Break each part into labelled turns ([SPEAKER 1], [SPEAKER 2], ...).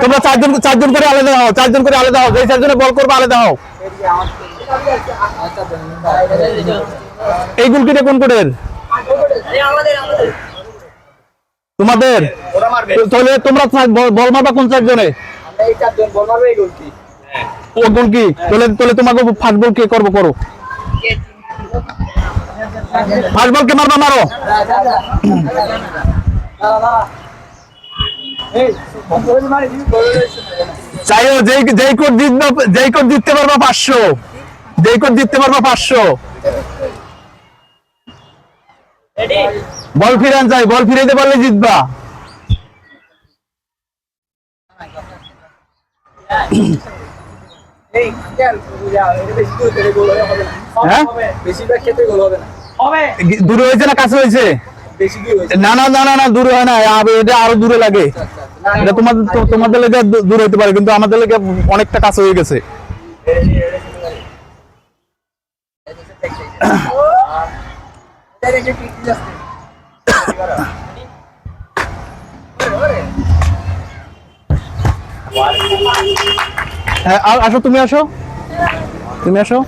[SPEAKER 1] তোমরা চারজন করে আলাদা হও, চারজন করে আলাদা হও, এই চারজনে বল করবে আলাদা হও। এই গোলকিটা কোন কোডের? তোমাদের? তাহলে তোমরা বল মারবা কোন চারজনে? ও গোলকি, তাহলে তোমাকে ফার্স্ট বল কে করবো? করো ফার্স্ট বল কে মারবা, মারো। চাইও যেই কোড জিততে পারবা 500, যেই কোড জিততে পারবা 500। বল ফিরান চাই, বল ফিরাইতে পারলে জিতবা। দূরে হয়েছে না কাছে হয়েছে? না না না না না, দূরে হয় না, এটা আরো দূরে লাগে। এটা তোমাদের লেগে দূর হইতে পারে, কিন্তু আমাদের লেগে অনেকটা কাছে হয়ে গেছে। হ্যাঁ আসো, তুমি আসো, তুমি আসো।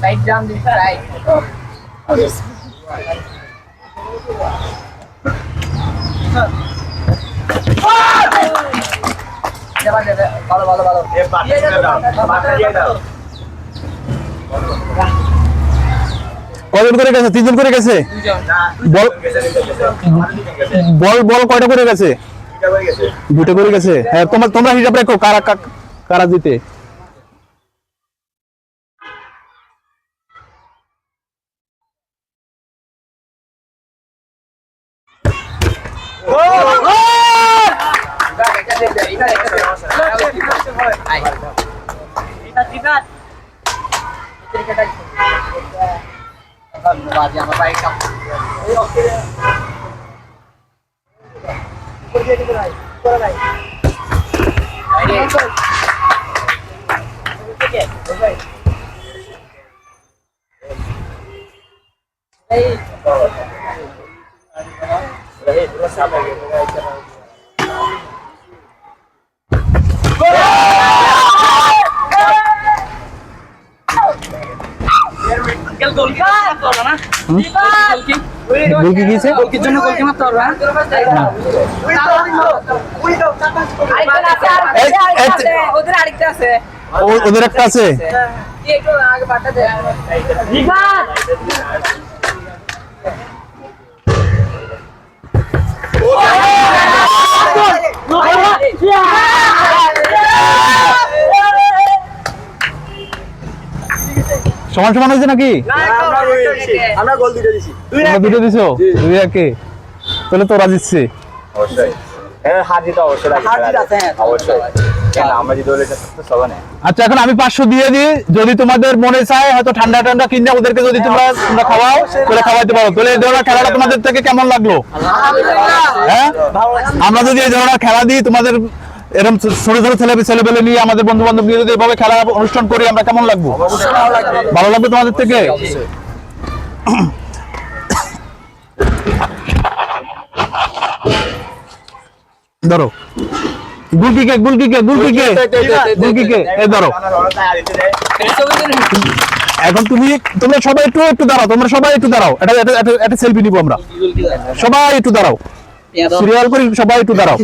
[SPEAKER 2] Right down this side.
[SPEAKER 1] কয়জন করে গেছে? 3 জন করে গেছে। বল বল কয়টা করে গেছে? 2টা করে গেছে। হ্যাঁ তোমরা হিসাব রাখো কারা জিতে। গোলকি গিয়েছে, গোলকির জন্য গোলকি মারতে পারবে। ওদের একটা আছে। সমান সমান হয়েছে নাকি?
[SPEAKER 3] আমরা গোল দুটো দিছি।
[SPEAKER 1] দুটো দিছো? 2-1। তাহলে তোরা জিতছে।
[SPEAKER 3] অবশ্যই। হার জিত অবশ্যই আছে। অবশ্যই। কেন আমরা জিতে হলে তো সব না।
[SPEAKER 1] আচ্ছা এখন আমি 500 দিয়ে দিই, যদি তোমাদের মনে চায় হয়তো ঠান্ডা ঠান্ডা কিনে ওদেরকে যদি তোমরা খাওয়াও তাহলে খাওয়াইতে পারো। তাহলে এই ধরনের খেলাটা তোমাদের থেকে কেমন লাগলো? হ্যাঁ, আমরা যদি এই ধরনের খেলা দিই, তোমাদের এরকম ছোট ছোট ছেলেপেলে নিয়ে আমাদের বন্ধু বান্ধব নিয়ে যদি এভাবে খেলা অনুষ্ঠান করি, আমরা কেমন লাগবো? ভালো লাগবে তোমাদের থেকে? ধরো গুলকিকে এই ধরো। এখন তোমরা সবাই একটু দাঁড়াও, একটা সেলফি নিবো আমরা। সবাই একটু দাঁড়াও, সিরিয়াল করে সবাই একটু দাঁড়াও।